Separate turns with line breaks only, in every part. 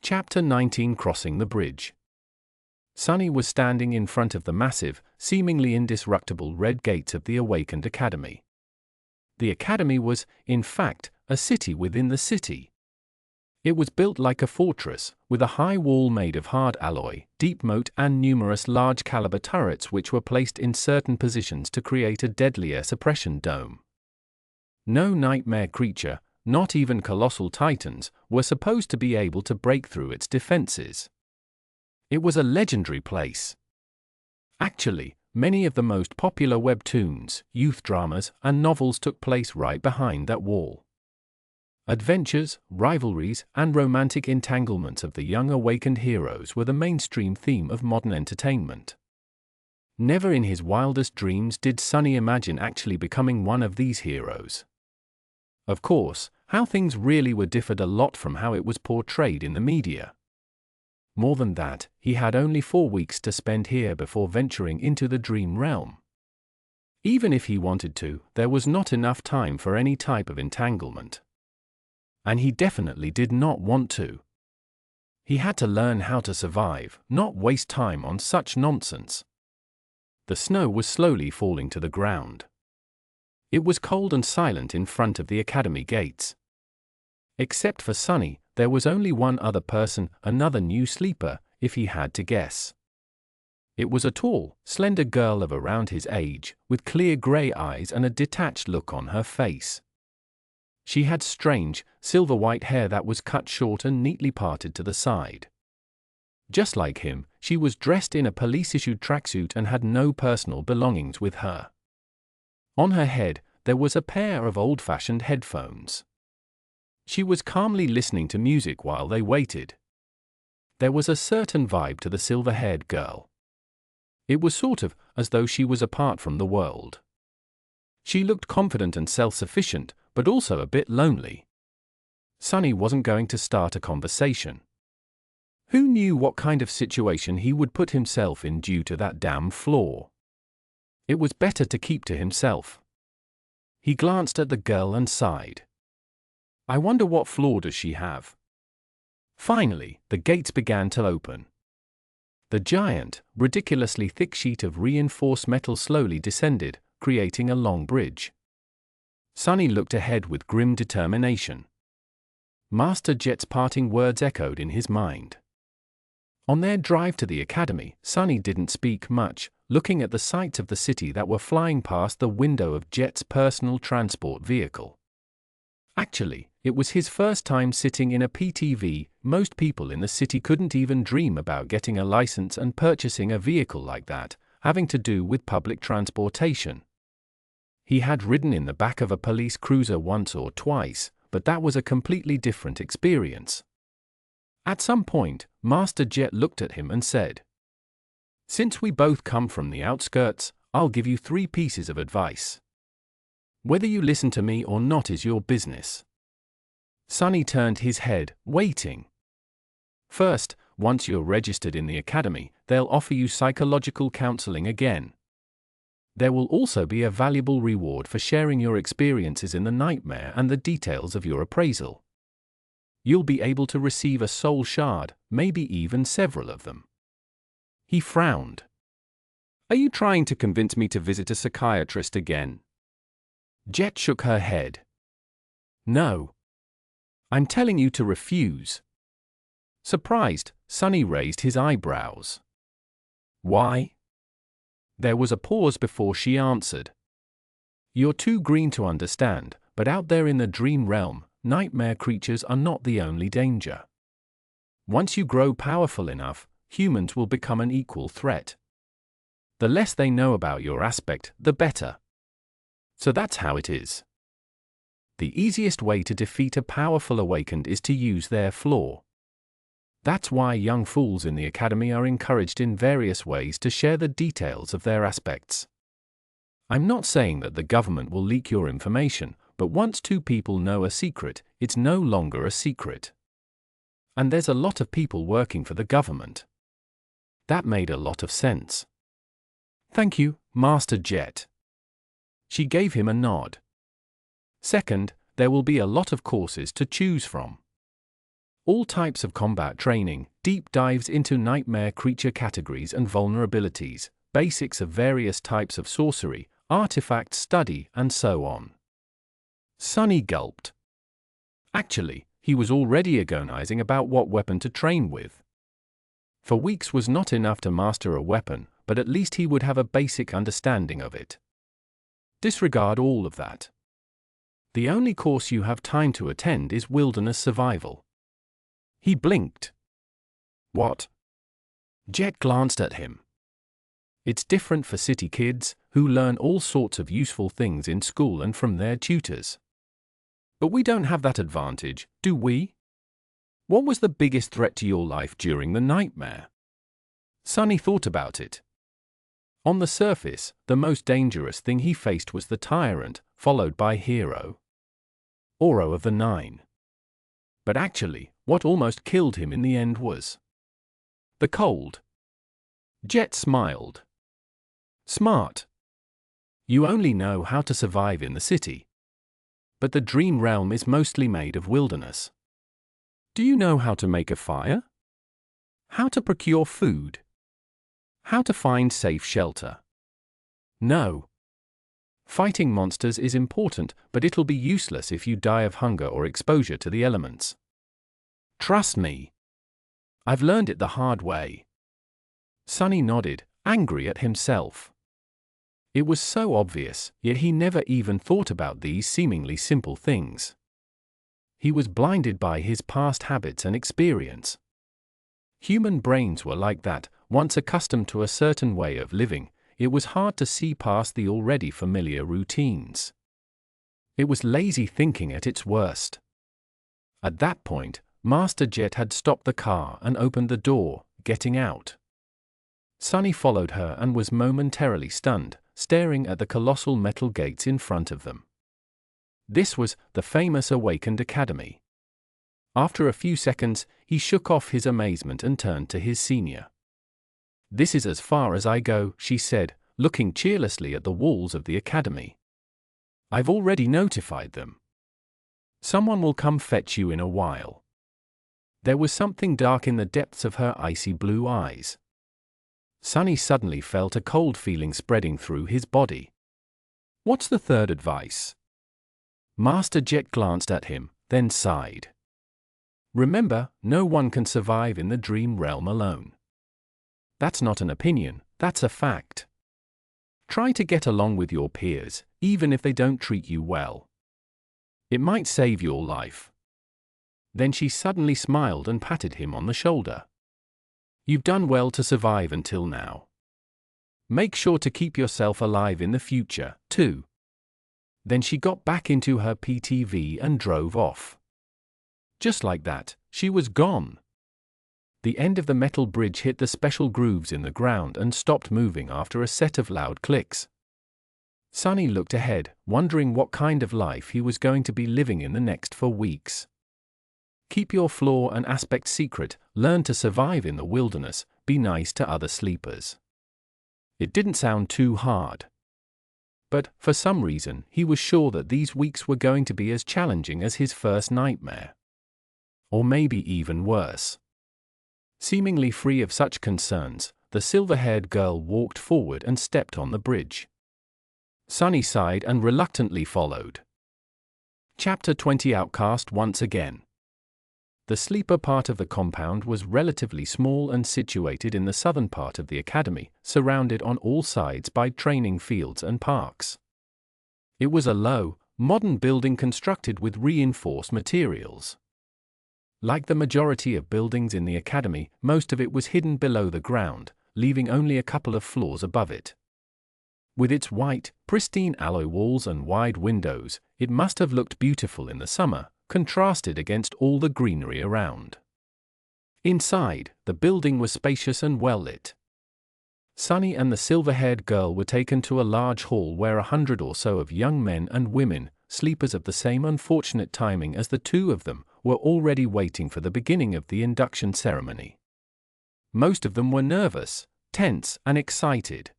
Chapter 19: Crossing the Bridge. Sunny was standing in front of the massive, seemingly indestructible red gates of the Awakened Academy. The academy was, in fact, a city within the city. It was built like a fortress, with a high wall made of hard alloy, deep moat and numerous large-caliber turrets which were placed in certain positions to create a deadly air suppression dome. No nightmare creature, not even colossal titans, were supposed to be able to break through its defenses. It was a legendary place. Actually, many of the most popular webtoons, youth dramas, and novels took place right behind that wall. Adventures, rivalries, and romantic entanglements of the young awakened heroes were the mainstream theme of modern entertainment. Never in his wildest dreams did Sunny imagine actually becoming one of these heroes. Of course, how things really were differed a lot from how it was portrayed in the media. More than that, he had only 4 weeks to spend here before venturing into the dream realm. Even if he wanted to, there was not enough time for any type of entanglement. And he definitely did not want to. He had to learn how to survive, not waste time on such nonsense. The snow was slowly falling to the ground. It was cold and silent in front of the academy gates. Except for Sunny, there was only one other person, another new sleeper, if he had to guess. It was a tall, slender girl of around his age, with clear grey eyes and a detached look on her face. She had strange, silver-white hair that was cut short and neatly parted to the side. Just like him, she was dressed in a police-issued tracksuit and had no personal belongings with her. On her head, there was a pair of old-fashioned headphones. She was calmly listening to music while they waited. There was a certain vibe to the silver-haired girl. It was sort of as though she was apart from the world. She looked confident and self-sufficient, but also a bit lonely. Sunny wasn't going to start a conversation. Who knew what kind of situation he would put himself in due to that damn flaw? It was better to keep to himself. He glanced at the girl and sighed. I wonder what flaw does she have? Finally, the gates began to open. The giant, ridiculously thick sheet of reinforced metal slowly descended, creating a long bridge. Sunny looked ahead with grim determination. Master Jet's parting words echoed in his mind. On their drive to the academy, Sunny didn't speak much, looking at the sights of the city that were flying past the window of Jet's personal transport vehicle. Actually, it was his first time sitting in a PTV. Most people in the city couldn't even dream about getting a license and purchasing a vehicle like that, having to do with public transportation. He had ridden in the back of a police cruiser once or twice, but that was a completely different experience. At some point, Master Jet looked at him and said, "Since we both come from the outskirts, I'll give you 3 pieces of advice. Whether you listen to me or not is your business." Sunny turned his head, waiting. First, once you're registered in the academy, they'll offer you psychological counseling again. There will also be a valuable reward for sharing your experiences in the nightmare and the details of your appraisal. You'll be able to receive a soul shard, maybe even several of them. He frowned. Are you trying to convince me to visit a psychiatrist again? Jet shook her head. No. I'm telling you to refuse. Surprised, Sunny raised his eyebrows. Why? There was a pause before she answered. You're too green to understand, but out there in the dream realm, nightmare creatures are not the only danger. Once you grow powerful enough, humans will become an equal threat. The less they know about your aspect, the better. So that's how it is. The easiest way to defeat a powerful awakened is to use their flaw. That's why young fools in the academy are encouraged in various ways to share the details of their aspects. I'm not saying that the government will leak your information, but once 2 people know a secret, it's no longer a secret. And there's a lot of people working for the government. That made a lot of sense. Thank you, Master Jet. She gave him a nod. Second, there will be a lot of courses to choose from. All types of combat training, deep dives into nightmare creature categories and vulnerabilities, basics of various types of sorcery, artifact study, and so on. Sunny gulped. Actually, he was already agonizing about what weapon to train with. For weeks was not enough to master a weapon, but at least he would have a basic understanding of it. Disregard all of that. The only course you have time to attend is wilderness survival. He blinked. What? Jet glanced at him. It's different for city kids, who learn all sorts of useful things in school and from their tutors. But we don't have that advantage, do we? What was the biggest threat to your life during the nightmare? Sunny thought about it. On the surface, the most dangerous thing he faced was the tyrant, followed by Hero. Oro of the Nine. But actually, what almost killed him in the end was the cold. Jet smiled. Smart. You only know how to survive in the city. But the dream realm is mostly made of wilderness. Do you know how to make a fire? How to procure food? How to find safe shelter? No. Fighting monsters is important, but it'll be useless if you die of hunger or exposure to the elements. Trust me. I've learned it the hard way. Sunny nodded, angry at himself. It was so obvious, yet he never even thought about these seemingly simple things. He was blinded by his past habits and experience. Human brains were like that. Once accustomed to a certain way of living, it was hard to see past the already familiar routines. It was lazy thinking at its worst. At that point, Master Jet had stopped the car and opened the door, getting out. Sunny followed her and was momentarily stunned, staring at the colossal metal gates in front of them. This was the famous Awakened Academy. After a few seconds, he shook off his amazement and turned to his senior. "This is as far as I go," she said, looking cheerlessly at the walls of the academy. "I've already notified them. Someone will come fetch you in a while." There was something dark in the depths of her icy blue eyes. Sunny suddenly felt a cold feeling spreading through his body. "What's the third advice?" Master Jet glanced at him, then sighed. "Remember, no one can survive in the dream realm alone. That's not an opinion, that's a fact. Try to get along with your peers, even if they don't treat you well. It might save your life." Then she suddenly smiled and patted him on the shoulder. "You've done well to survive until now. Make sure to keep yourself alive in the future, too." Then she got back into her PTV and drove off. Just like that, she was gone. The end of the metal bridge hit the special grooves in the ground and stopped moving after a set of loud clicks. Sunny looked ahead, wondering what kind of life he was going to be living in the next 4 weeks. Keep your flaw and aspect secret, learn to survive in the wilderness, be nice to other sleepers. It didn't sound too hard. But, for some reason, he was sure that these weeks were going to be as challenging as his first nightmare. Or maybe even worse. Seemingly free of such concerns, the silver-haired girl walked forward and stepped on the bridge. Sunny sighed and reluctantly followed. Chapter 20 Outcast once again. The sleeper part of the compound was relatively small and situated in the southern part of the academy, surrounded on all sides by training fields and parks. It was a low, modern building constructed with reinforced materials. Like the majority of buildings in the academy, most of it was hidden below the ground, leaving only a couple of floors above it. With its white, pristine alloy walls and wide windows, it must have looked beautiful in the summer, contrasted against all the greenery around. Inside, the building was spacious and well lit. Sunny and the silver-haired girl were taken to a large hall where 100 or so of young men and women, sleepers of the same unfortunate timing as the two of them, were already waiting for the beginning of the induction ceremony. Most of them were nervous, tense, and excited.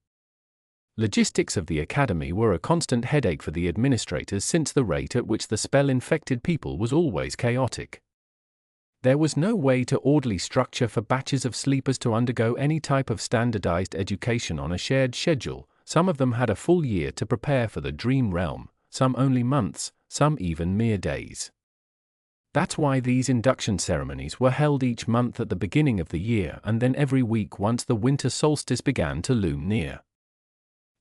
Logistics of the academy were a constant headache for the administrators since the rate at which the spell infected people was always chaotic. There was no way to orderly structure for batches of sleepers to undergo any type of standardized education on a shared schedule. Some of them had a full year to prepare for the dream realm, some only months, some even mere days. That's why these induction ceremonies were held each month at the beginning of the year and then every week once the winter solstice began to loom near.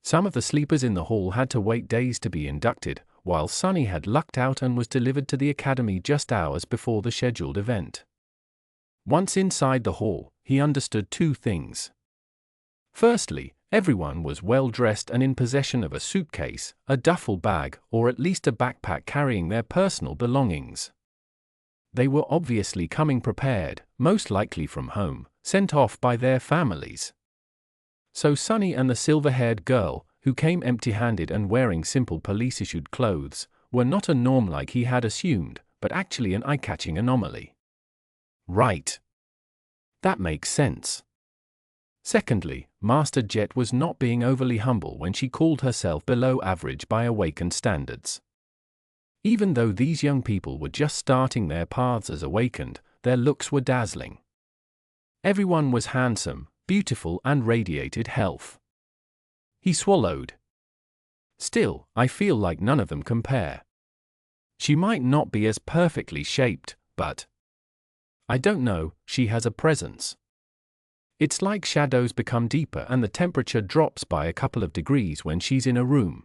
Some of the sleepers in the hall had to wait days to be inducted, while Sunny had lucked out and was delivered to the academy just hours before the scheduled event. Once inside the hall, he understood two things. Firstly, everyone was well dressed and in possession of a suitcase, a duffel bag, or at least a backpack carrying their personal belongings. They were obviously coming prepared, most likely from home, sent off by their families. So Sunny and the silver-haired girl, who came empty-handed and wearing simple police-issued clothes, were not a norm like he had assumed, but actually an eye-catching anomaly. Right. That makes sense. Secondly, Master Jet was not being overly humble when she called herself below average by Awakened standards. Even though these young people were just starting their paths as Awakened, their looks were dazzling. Everyone was handsome, beautiful and radiated health. He swallowed. Still, I feel like none of them compare. She might not be as perfectly shaped, but I don't know, she has a presence. It's like shadows become deeper and the temperature drops by a couple of degrees when she's in a room.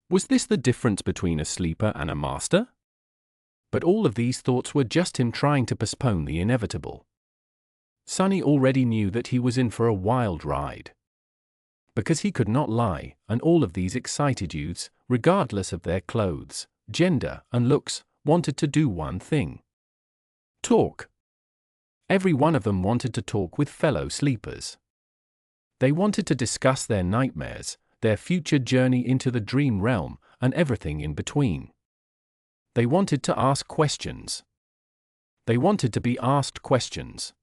Was this the difference between a sleeper and a master? But all of these thoughts were just him trying to postpone the inevitable. Sunny already knew that he was in for a wild ride. Because he could not lie, and all of these excited youths, regardless of their clothes, gender, and looks, wanted to do one thing. Talk. Every one of them wanted to talk with fellow sleepers. They wanted to discuss their nightmares, their future journey into the dream realm, and everything in between. They wanted to ask questions. They wanted to be asked questions.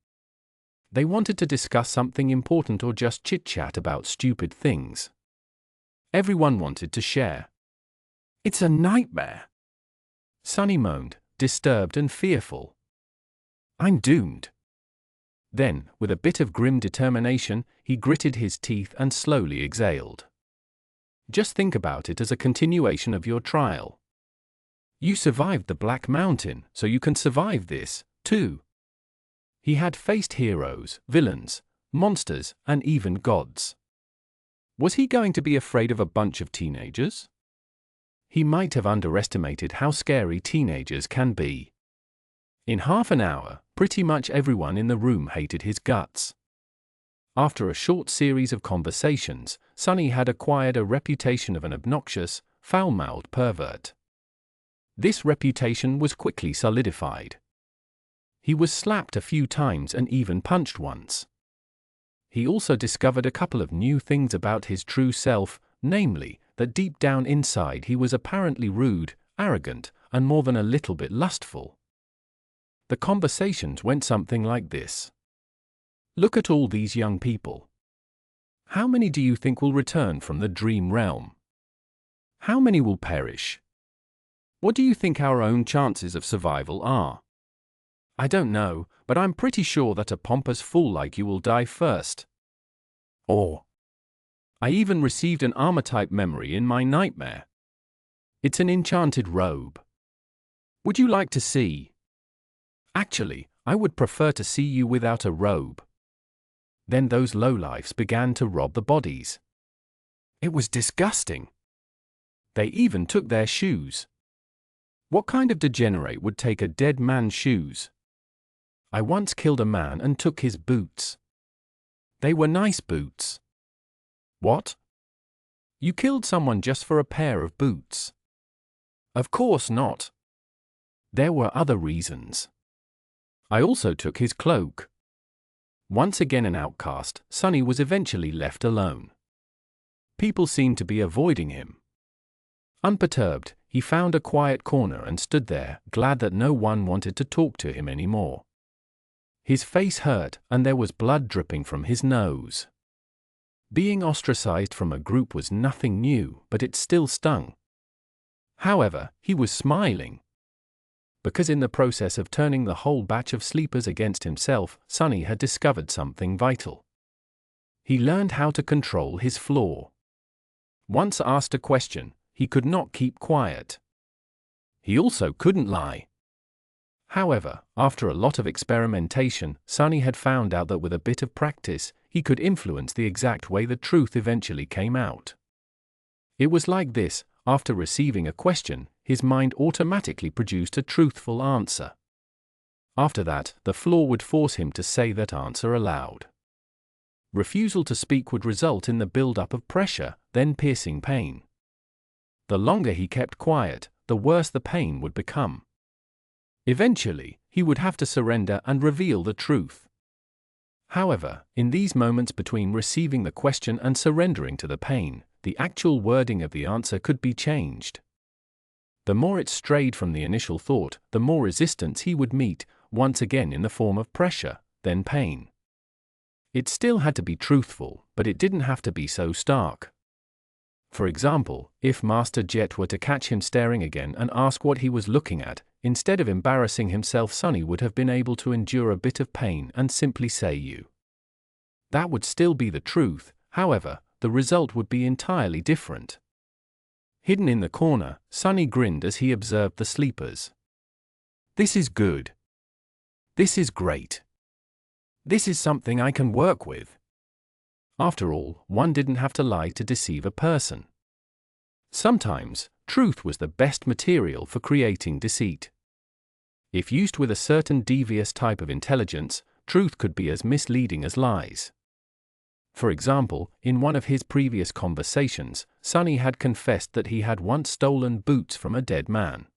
They wanted to discuss something important or just chit-chat about stupid things. Everyone wanted to share. It's a nightmare. Sunny moaned, disturbed and fearful. I'm doomed. Then, with a bit of grim determination, he gritted his teeth and slowly exhaled. Just think about it as a continuation of your trial. You survived the Black Mountain, so you can survive this, too. He had faced heroes, villains, monsters, and even gods. Was he going to be afraid of a bunch of teenagers? He might have underestimated how scary teenagers can be. In half an hour, pretty much everyone in the room hated his guts. After a short series of conversations, Sunny had acquired a reputation of an obnoxious, foul-mouthed pervert. This reputation was quickly solidified. He was slapped a few times and even punched once. He also discovered a couple of new things about his true self, namely, that deep down inside he was apparently rude, arrogant, and more than a little bit lustful. The conversations went something like this. Look at all these young people. How many do you think will return from the dream realm? How many will perish? What do you think our own chances of survival are? I don't know, but I'm pretty sure that a pompous fool like you will die first. Or, I even received an armor-type memory in my nightmare. It's an enchanted robe. Would you like to see? Actually, I would prefer to see you without a robe. Then those lowlifes began to rob the bodies. It was disgusting. They even took their shoes. What kind of degenerate would take a dead man's shoes? I once killed a man and took his boots. They were nice boots. What? You killed someone just for a pair of boots? Of course not. There were other reasons. I also took his cloak. Once again an outcast, Sunny was eventually left alone. People seemed to be avoiding him. Unperturbed, he found a quiet corner and stood there, glad that no one wanted to talk to him anymore. His face hurt, and there was blood dripping from his nose. Being ostracized from a group was nothing new, but it still stung. However, he was smiling. because in the process of turning the whole batch of sleepers against himself, Sonny had discovered something vital. He learned how to control his flaw. Once asked a question, he could not keep quiet. He also couldn't lie. However, after a lot of experimentation, Sonny had found out that with a bit of practice, he could influence the exact way the truth eventually came out. It was like this: after receiving a question, his mind automatically produced a truthful answer. After that, the flaw would force him to say that answer aloud. Refusal to speak would result in the build-up of pressure, then piercing pain. The longer he kept quiet, the worse the pain would become. Eventually, he would have to surrender and reveal the truth. However, in these moments between receiving the question and surrendering to the pain, the actual wording of the answer could be changed. The more it strayed from the initial thought, the more resistance he would meet, once again in the form of pressure, then pain. It still had to be truthful, but it didn't have to be so stark. For example, if Master Jet were to catch him staring again and ask what he was looking at, instead of embarrassing himself, Sonny would have been able to endure a bit of pain and simply say you. That would still be the truth, however, the result would be entirely different. Hidden in the corner, Sonny grinned as he observed the sleepers. This is good. This is great. This is something I can work with. After all, one didn't have to lie to deceive a person. Sometimes, truth was the best material for creating deceit. If used with a certain devious type of intelligence, truth could be as misleading as lies. For example, in one of his previous conversations, Sonny had confessed that he had once stolen boots from a dead man.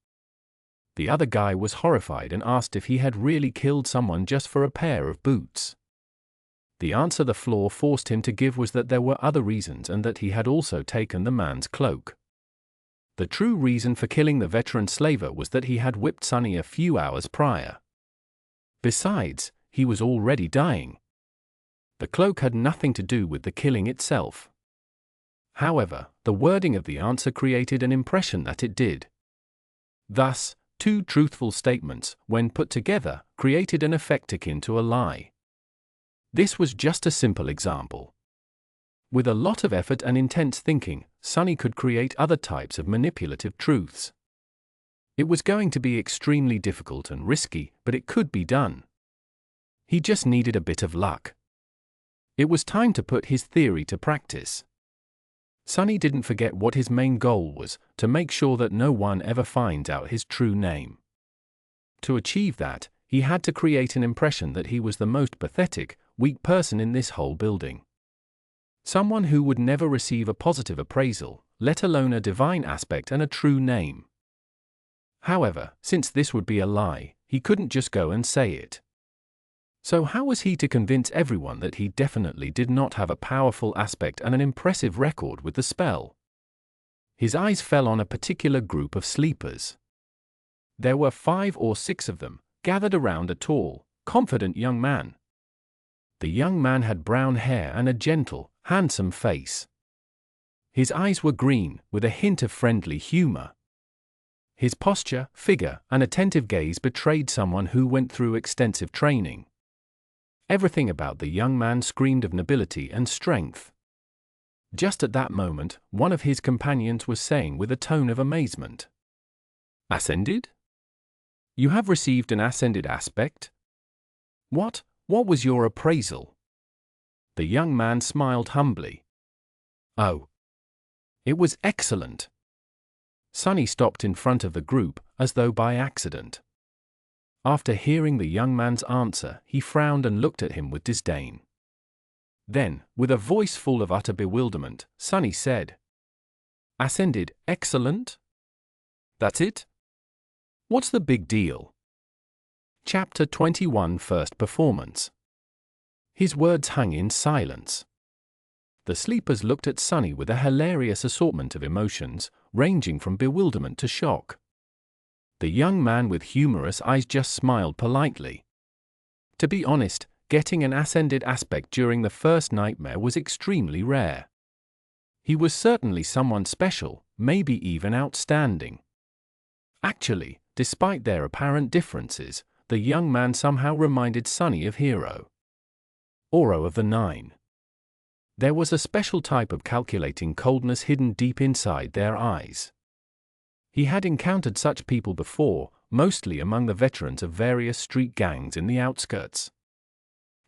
The other guy was horrified and asked if he had really killed someone just for a pair of boots. The answer the flaw forced him to give was that there were other reasons and that he had also taken the man's cloak. The true reason for killing the veteran slaver was that he had whipped Sonny a few hours prior. Besides, he was already dying. The cloak had nothing to do with the killing itself. However, the wording of the answer created an impression that it did. Thus, two truthful statements, when put together, created an effect akin to a lie. This was just a simple example. With a lot of effort and intense thinking, Sonny could create other types of manipulative truths. It was going to be extremely difficult and risky, but it could be done. He just needed a bit of luck. It was time to put his theory to practice. Sonny didn't forget what his main goal was: to make sure that no one ever finds out his true name. To achieve that, he had to create an impression that he was the most pathetic, weak person in this whole building. Someone who would never receive a positive appraisal, let alone a divine aspect and a true name. However, since this would be a lie, he couldn't just go and say it. So how was he to convince everyone that he definitely did not have a powerful aspect and an impressive record with the spell? His eyes fell on a particular group of sleepers. There were 5 or 6 of them, gathered around a tall, confident young man. The young man had brown hair and a gentle, handsome face. His eyes were green, with a hint of friendly humor. His posture, figure, and attentive gaze betrayed someone who went through extensive training. Everything about the young man screamed of nobility and strength. Just at that moment, one of his companions was saying with a tone of amazement, "Ascended? You have received an ascended aspect? What was your appraisal?" The young man smiled humbly. "Oh, it was excellent." Sonny stopped in front of the group, as though by accident. After hearing the young man's answer, he frowned and looked at him with disdain. Then, with a voice full of utter bewilderment, Sonny said, "Ascended, excellent? That's it? What's the big deal?" Chapter 21 First Performance. His words hung in silence. The sleepers looked at Sonny with a hilarious assortment of emotions, ranging from bewilderment to shock. The young man with humorous eyes just smiled politely. To be honest, getting an ascended aspect during the first nightmare was extremely rare. He was certainly someone special, maybe even outstanding. Actually, despite their apparent differences, the young man somehow reminded Sunny of Hero. Oro of the Nine. There was a special type of calculating coldness hidden deep inside their eyes. He had encountered such people before, mostly among the veterans of various street gangs in the outskirts.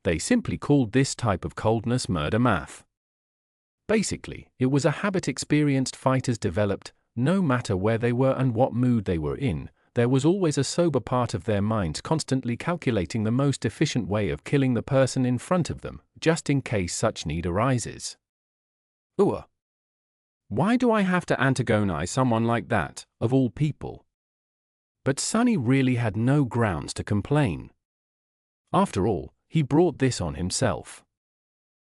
They simply called this type of coldness murder math. Basically, it was a habit experienced fighters developed. No matter where they were and what mood they were in, there was always a sober part of their minds constantly calculating the most efficient way of killing the person in front of them, just in case such need arises. Why do I have to antagonize someone like that, of all people? But Sunny really had no grounds to complain. After all, he brought this on himself.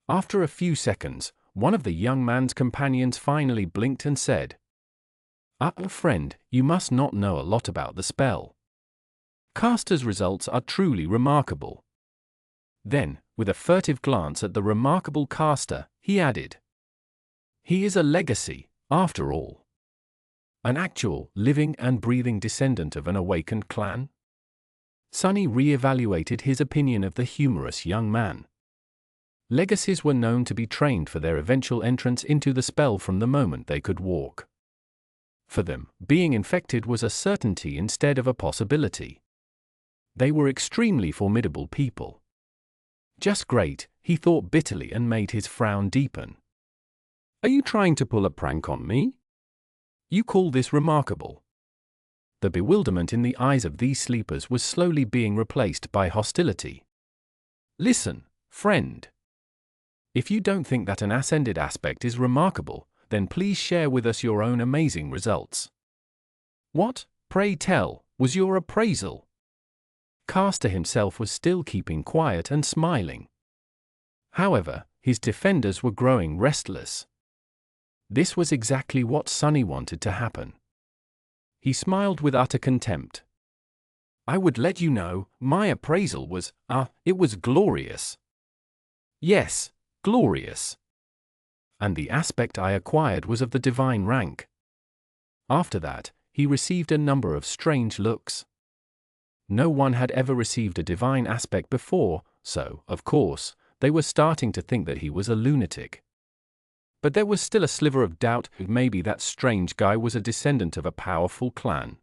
After a few seconds, one of the young man's companions finally blinked and said, friend, you must not know a lot about the spell. Caster's results are truly remarkable." Then, with a furtive glance at the remarkable caster, he added, "He is a legacy, after all. An actual, living and breathing descendant of an awakened clan?" Sunny re-evaluated his opinion of the humorous young man. Legacies were known to be trained for their eventual entrance into the spell from the moment they could walk. For them, being infected was a certainty instead of a possibility. They were extremely formidable people. Just great, he thought bitterly and made his frown deepen. "Are you trying to pull a prank on me? You call this remarkable?" The bewilderment in the eyes of these sleepers was slowly being replaced by hostility. "Listen, friend. If you don't think that an ascended aspect is remarkable, then please share with us your own amazing results. What, pray tell, was your appraisal?" Caster himself was still keeping quiet and smiling. However, his defenders were growing restless. This was exactly what Sunny wanted to happen. He smiled with utter contempt. "I would let you know, my appraisal was, it was glorious. Yes, glorious. And the aspect I acquired was of the divine rank." After that, he received a number of strange looks. No one had ever received a divine aspect before, so, of course, they were starting to think that he was a lunatic. But there was still a sliver of doubt that maybe that strange guy was a descendant of a powerful clan.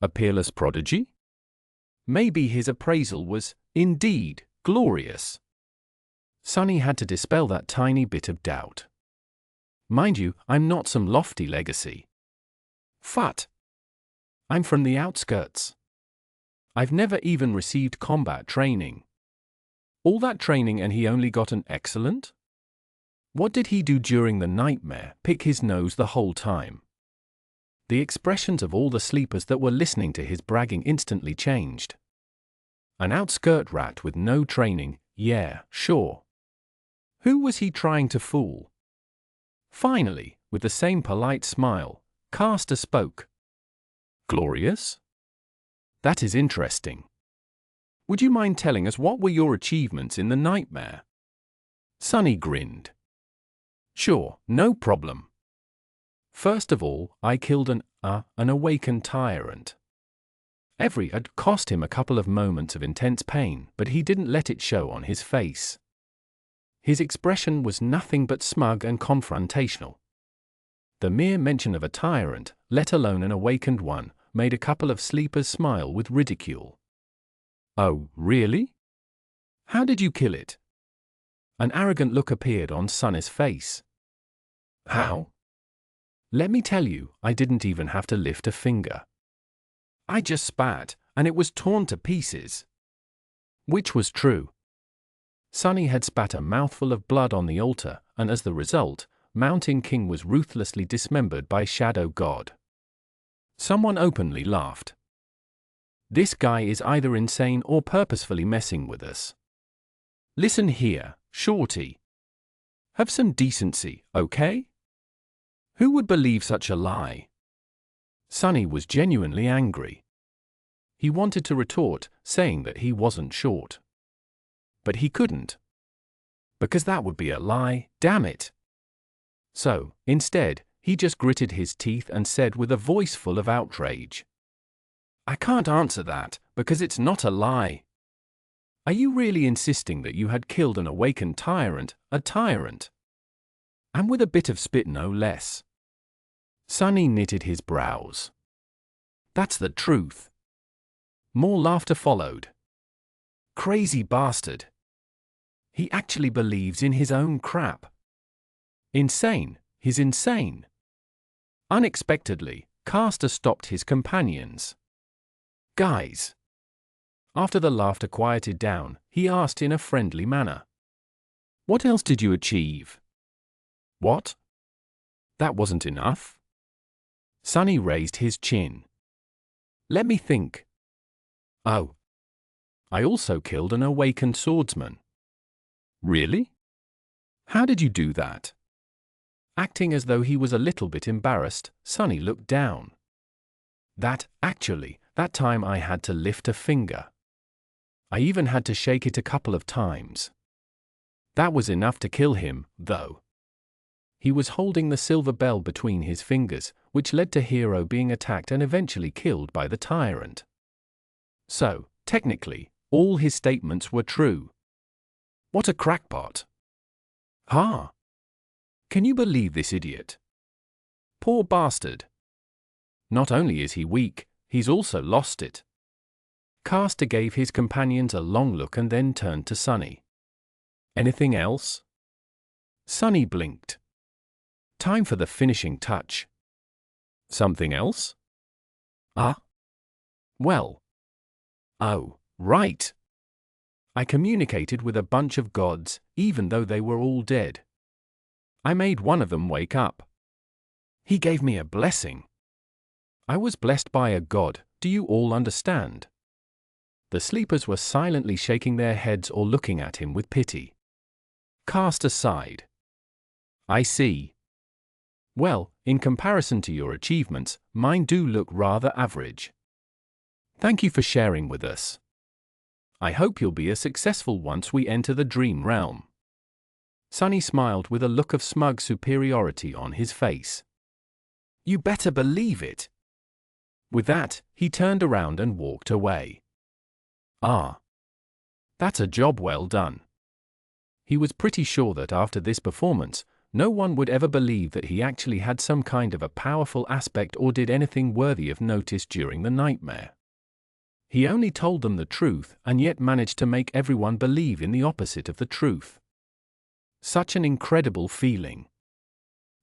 A peerless prodigy? Maybe his appraisal was, indeed, glorious. Sunny had to dispel that tiny bit of doubt. "Mind you, I'm not some lofty legacy. Phut! I'm from the outskirts. I've never even received combat training." All that training and he only got an excellent? What did he do during the nightmare? Pick his nose the whole time? The expressions of all the sleepers that were listening to his bragging instantly changed. An outskirt rat with no training, yeah, sure. Who was he trying to fool? Finally, with the same polite smile, Caster spoke. "Glorious? That is interesting. Would you mind telling us what were your achievements in the nightmare?" Sunny grinned. "Sure, no problem. First of all, I killed an awakened tyrant. Had cost him a couple of moments of intense pain, but he didn't let it show on his face. His expression was nothing but smug and confrontational. The mere mention of a tyrant, let alone an awakened one, made a couple of sleepers smile with ridicule. "Oh, really? How did you kill it?" An arrogant look appeared on Sunny's face. "How? Let me tell you, I didn't even have to lift a finger. I just spat, and it was torn to pieces." Which was true. Sunny had spat a mouthful of blood on the altar, and as the result, Mountain King was ruthlessly dismembered by Shadow God. Someone openly laughed. "This guy is either insane or purposefully messing with us. Listen here, Shorty. Have some decency, okay? Who would believe such a lie?" Sunny was genuinely angry. He wanted to retort, saying that he wasn't short. But he couldn't. Because that would be a lie, damn it. So, instead, he just gritted his teeth and said with a voice full of outrage, I can't answer that, because it's not a lie. Are you really insisting that you had killed an awakened tyrant, a tyrant? And with a bit of spit no less. Sonny knitted his brows. That's the truth. More laughter followed. Crazy bastard. He actually believes in his own crap. Insane, he's insane. Unexpectedly, Caster stopped his companions. Guys. After the laughter quieted down, he asked in a friendly manner. What else did you achieve? What? That wasn't enough? Sonny raised his chin. Let me think. Oh. I also killed an awakened swordsman. Really? How did you do that? Acting as though he was a little bit embarrassed, Sonny looked down. That time I had to lift a finger. I even had to shake it a couple of times. That was enough to kill him, though. He was holding the silver bell between his fingers, which led to Hero being attacked and eventually killed by the tyrant. So, technically, all his statements were true. What a crackpot. Ha! Can you believe this idiot? Poor bastard. Not only is he weak, he's also lost it. Caster gave his companions a long look and then turned to Sonny. Anything else? Sonny blinked. Time for the finishing touch. Something else? Well. Oh, right. I communicated with a bunch of gods, even though they were all dead. I made one of them wake up. He gave me a blessing. I was blessed by a god, do you all understand? The sleepers were silently shaking their heads or looking at him with pity. Caster sighed. I see. Well, in comparison to your achievements, mine do look rather average. Thank you for sharing with us. I hope you'll be as successful once we enter the dream realm. Sonny smiled with a look of smug superiority on his face. You better believe it. With that, he turned around and walked away. That's a job well done. He was pretty sure that after this performance, no one would ever believe that he actually had some kind of a powerful aspect or did anything worthy of notice during the nightmare. He only told them the truth and yet managed to make everyone believe in the opposite of the truth. Such an incredible feeling.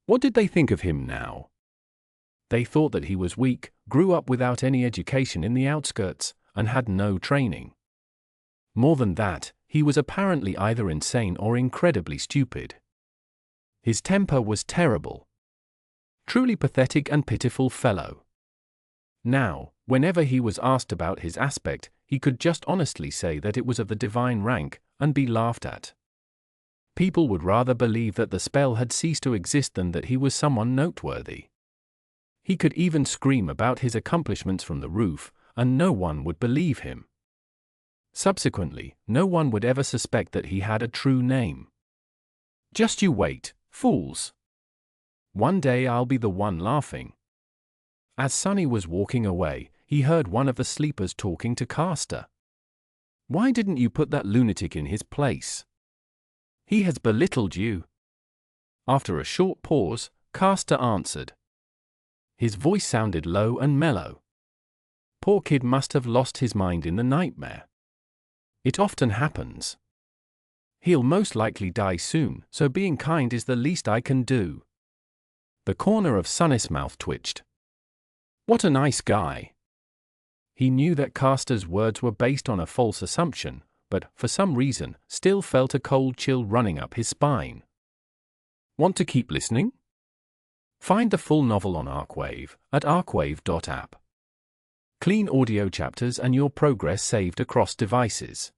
What did they think of him now? They thought that he was weak, grew up without any education in the outskirts, and had no training. More than that, he was apparently either insane or incredibly stupid. His temper was terrible. Truly pathetic and pitiful fellow. Now, whenever he was asked about his aspect, he could just honestly say that it was of the divine rank, and be laughed at. People would rather believe that the spell had ceased to exist than that he was someone noteworthy. He could even scream about his accomplishments from the roof, and no one would believe him. Subsequently, no one would ever suspect that he had a true name. Just you wait, fools. One day I'll be the one laughing. As Sonny was walking away, he heard one of the sleepers talking to Caster. Why didn't you put that lunatic in his place? He has belittled you. After a short pause, Caster answered. His voice sounded low and mellow. Poor kid must have lost his mind in the nightmare. It often happens. He'll most likely die soon, so being kind is the least I can do. The corner of Sonny's mouth twitched. What a nice guy. He knew that Caster's words were based on a false assumption, but, for some reason, still felt a cold chill running up his spine. Want to keep listening? Find the full novel on Arcwave at arcwave.app. Clean audio chapters and your progress saved across devices.